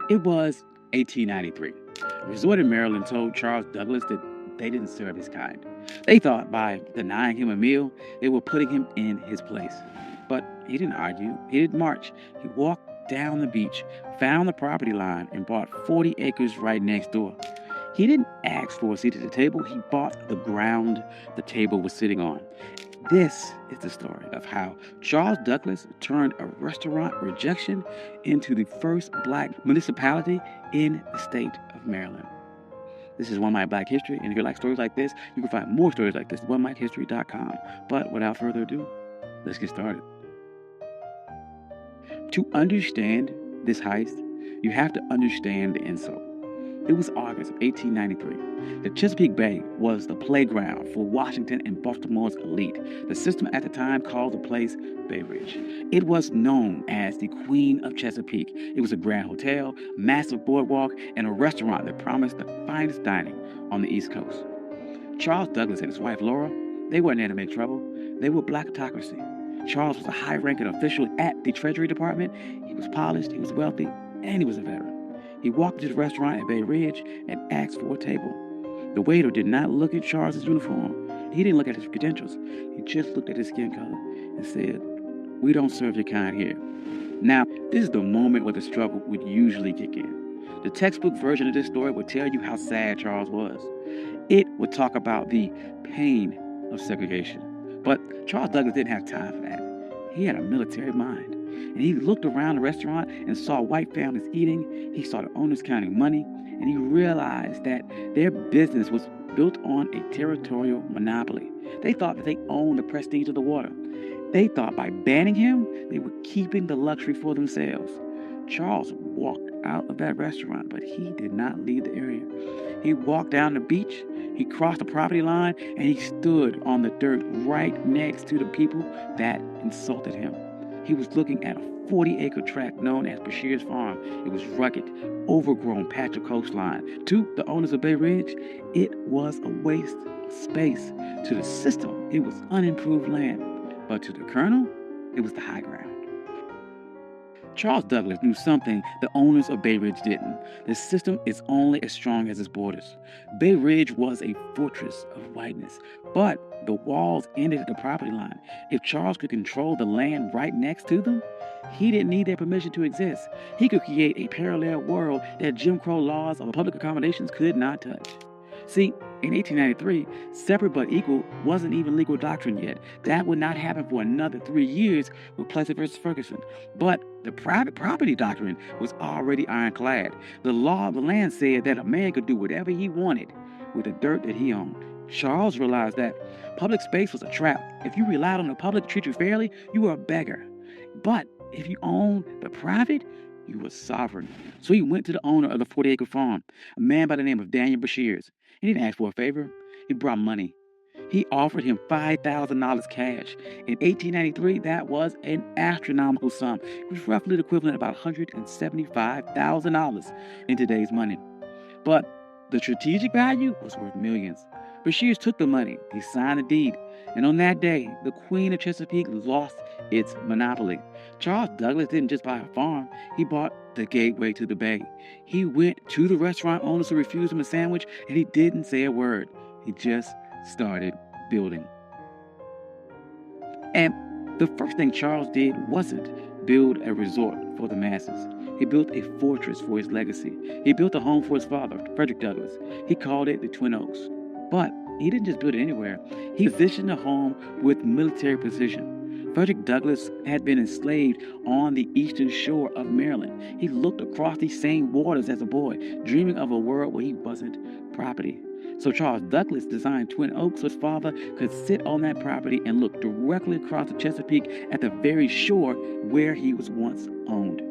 It was 1893. A resort in Maryland told Charles Douglass that they didn't serve his kind. They thought by denying him a meal, they were putting him in his place. But he didn't argue. He didn't march. He walked down the beach, found the property line, and bought 40 acres right next door. He didn't ask for a seat at the table. He bought the ground the table was sitting on. This is the story of how Charles Douglass turned a restaurant rejection into the first black municipality in the state of Maryland. This is One Mike Black History, and if you like stories like this, you can find more stories like this at onemikehistory.com. But without further ado, let's get started. To understand this heist, you have to understand the insult. It was August of 1893. The Chesapeake Bay was the playground for Washington and Baltimore's elite. The system at the time called the place Bay Ridge. It was known as the Queen of Chesapeake. It was a grand hotel, massive boardwalk, and a restaurant that promised the finest dining on the East Coast. Charles Douglass and his wife Laura, they weren't there to make trouble. They were blackocracy. Charles was a high-ranking official at the Treasury Department. He was polished, he was wealthy, and he was a veteran. He walked to the restaurant at Bay Ridge and asked for a table. The waiter did not look at Charles's uniform. He didn't look at his credentials. He just looked at his skin color and said, "We don't serve your kind here." Now, this is the moment where the struggle would usually kick in. The textbook version of this story would tell you how sad Charles was. It would talk about the pain of segregation. But Charles Douglass didn't have time for that. He had a military mind. And he looked around the restaurant and saw white families eating. He saw the owners counting money. And he realized that their business was built on a territorial monopoly. They thought that they owned the prestige of the water. They thought by banning him, they were keeping the luxury for themselves. Charles walked out of that restaurant, but he did not leave the area. He walked down the beach, he crossed the property line, and he stood on the dirt right next to the people that insulted him. He was looking at a 40-acre tract known as Bashir's Farm. It was rugged, overgrown patch of coastline. To the owners of Bay Ridge, it was a waste of space. To the system, it was unimproved land. But to the Colonel, it was the high ground. Charles Douglass knew something the owners of Bay Ridge didn't. The system is only as strong as its borders. Bay Ridge was a fortress of whiteness, but the walls ended at the property line. If Charles could control the land right next to them, he didn't need their permission to exist. He could create a parallel world that Jim Crow laws of public accommodations could not touch. See, in 1893, separate but equal wasn't even legal doctrine yet. That would not happen for another 3 years with Plessy versus Ferguson. But the private property doctrine was already ironclad. The law of the land said that a man could do whatever he wanted with the dirt that he owned. Charles realized that public space was a trap. If you relied on the public to treat you fairly, you were a beggar. But if you owned the private, you were sovereign. So he went to the owner of the 40-acre farm, a man by the name of Daniel Bashirs. He didn't ask for a favor. He brought money. He offered him $5,000 cash. In 1893, that was an astronomical sum. It was roughly the equivalent of about $175,000 in today's money. But the strategic value was worth millions. Bashirs took the money. He signed the deed. And on that day, the Queen of Chesapeake lost its monopoly. Charles Douglass didn't just buy a farm. He bought the gateway to the bay. He went to the restaurant owners who refused him a sandwich, and he didn't say a word. He just started building. And the first thing Charles did wasn't build a resort for the masses. He built a fortress for his legacy. He built a home for his father, Frederick Douglass. He called it the Twin Oaks. But he didn't just build it anywhere. He positioned the home with military precision. Frederick Douglass had been enslaved on the eastern shore of Maryland. He looked across these same waters as a boy, dreaming of a world where he wasn't property. So Charles Douglass designed Twin Oaks so his father could sit on that property and look directly across the Chesapeake at the very shore where he was once owned.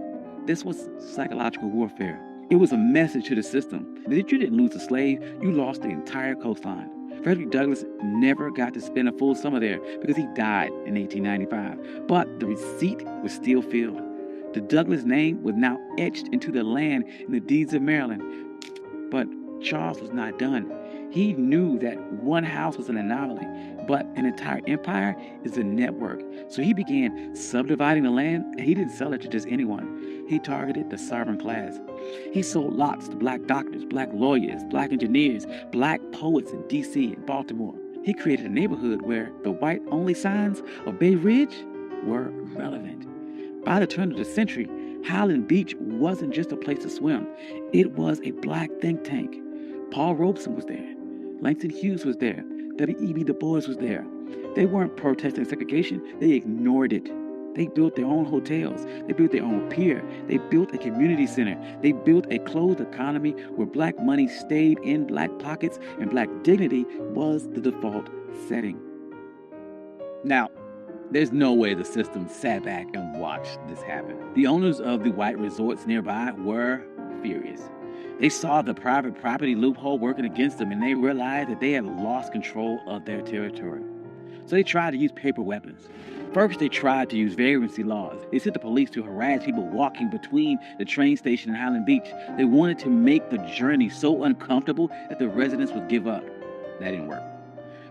This was psychological warfare. It was a message to the system that if you didn't lose a slave, you lost the entire coastline. Frederick Douglass never got to spend a full summer there because he died in 1895. But the receipt was still filled. The Douglass name was now etched into the land in the deeds of Maryland. But Charles was not done. He knew that one house was an anomaly. But an entire empire is a network. So he began subdividing the land, and he didn't sell it to just anyone. He targeted the sovereign class. He sold lots to black doctors, black lawyers, black engineers, black poets in D.C. and Baltimore. He created a neighborhood where the white-only signs of Bay Ridge were relevant. By the turn of the century, Highland Beach wasn't just a place to swim. It was a black think tank. Paul Robeson was there. Langston Hughes was there. W.E.B. Du Bois was there. They weren't protesting segregation. They ignored it. They built their own hotels. They built their own pier. They built a community center. They built a closed economy where black money stayed in black pockets and black dignity was the default setting. Now, there's no way the system sat back and watched this happen. The owners of the white resorts nearby were furious. They saw the private property loophole working against them, and they realized that they had lost control of their territory. So they tried to use paper weapons. First, they tried to use vagrancy laws. They sent the police to harass people walking between the train station and Highland Beach. They wanted to make the journey so uncomfortable that the residents would give up. That didn't work.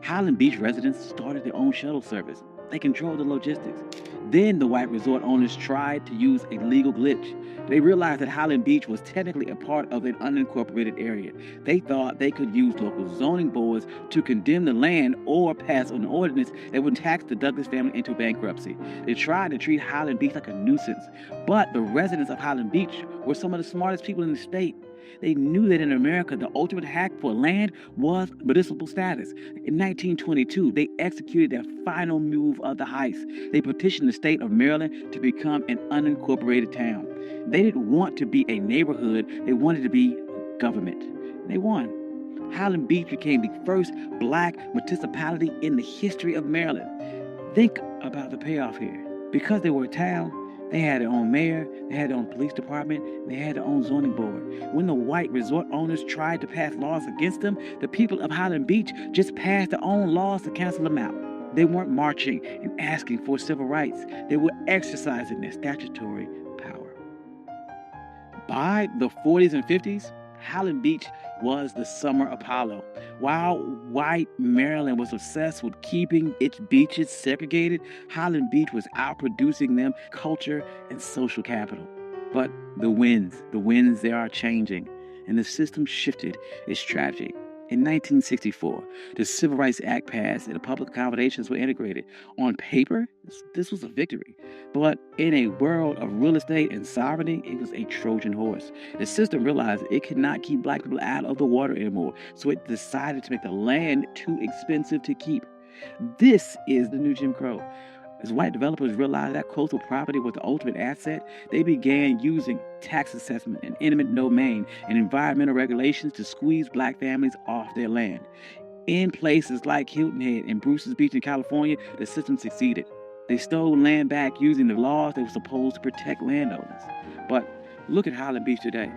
Highland Beach residents started their own shuttle service. They controlled the logistics. Then the white resort owners tried to use a legal glitch. They realized that Highland Beach was technically a part of an unincorporated area. They thought they could use local zoning boards to condemn the land or pass an ordinance that would tax the Douglass family into bankruptcy. They tried to treat Highland Beach like a nuisance, but the residents of Highland Beach were some of the smartest people in the state. They knew that in America, the ultimate hack for land was municipal status. In 1922, they executed their final move of the heist. They petitioned the state of Maryland to become an unincorporated town. They didn't want to be a neighborhood. They wanted to be government. They won. Highland Beach became the first black municipality in the history of Maryland. Think about the payoff here. Because they were a town, they had their own mayor, they had their own police department, they had their own zoning board. When the white resort owners tried to pass laws against them, the people of Highland Beach just passed their own laws to cancel them out. They weren't marching and asking for civil rights. They were exercising their statutory power. By the 40s and 50s, Highland Beach was the summer Apollo. While white Maryland was obsessed with keeping its beaches segregated, Highland Beach was outproducing them culture and social capital. But the winds, they are changing, and the system shifted. It's tragic. In 1964, the Civil Rights Act passed and the public accommodations were integrated. On paper, this was a victory. But in a world of real estate and sovereignty, it was a Trojan horse. The system realized it could not keep black people out of the water anymore, so it decided to make the land too expensive to keep. This is the new Jim Crow. As white developers realized that coastal property was the ultimate asset, they began using tax assessment and eminent domain and environmental regulations to squeeze black families off their land. In places like Hilton Head and Bruce's Beach in California, the system succeeded. They stole land back using the laws that were supposed to protect landowners. But look at Highland Beach today.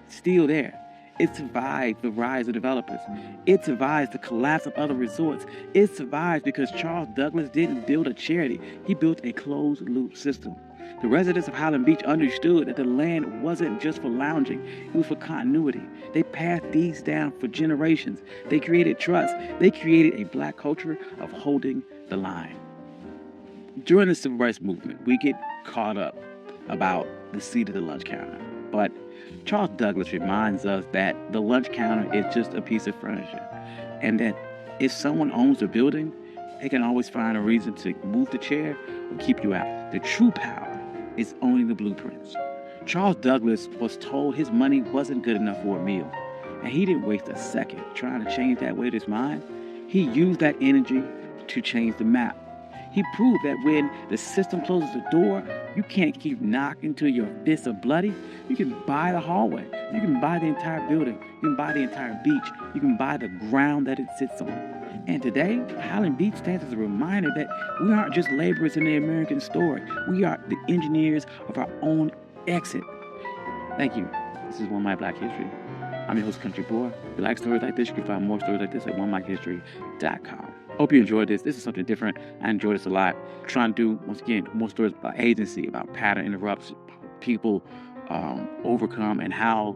It's still there. It survived the rise of developers. It survives the collapse of other resorts. It survives because Charles Douglass didn't build a charity. He built a closed-loop system. The residents of Highland Beach understood that the land wasn't just for lounging. It was for continuity. They passed these down for generations. They created trust. They created a black culture of holding the line. During the Civil Rights Movement, we get caught up about the seat of the lunch counter. But Charles Douglass reminds us that the lunch counter is just a piece of furniture, and that if someone owns a building, they can always find a reason to move the chair or keep you out. The true power is owning the blueprints. Charles Douglass was told his money wasn't good enough for a meal, and he didn't waste a second trying to change that with his mind. He used that energy to change the map. He proved that when the system closes the door, you can't keep knocking till your fists are bloody. You can buy the hallway. You can buy the entire building. You can buy the entire beach. You can buy the ground that it sits on. And today, Highland Beach stands as a reminder that we aren't just laborers in the American story. We are the engineers of our own exit. Thank you. This is One My Black History. I'm your host, Country Boy. If you like stories like this, you can find more stories like this at onemyhistory.com. Hope you enjoyed this. This is something different. I enjoyed this a lot. Trying to do, once again, more stories about agency, about pattern interrupts, people overcome, and how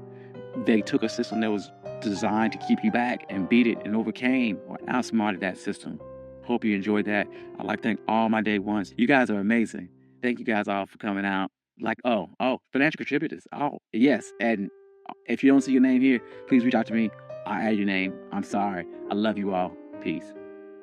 they took a system that was designed to keep you back and beat it and overcame or outsmarted that system. Hope you enjoyed that. I'd like to thank all my day ones. You guys are amazing. Thank you guys all for coming out. Like, financial contributors. Oh, yes. And if you don't see your name here, please reach out to me. I'll add your name. I'm sorry. I love you all. Peace.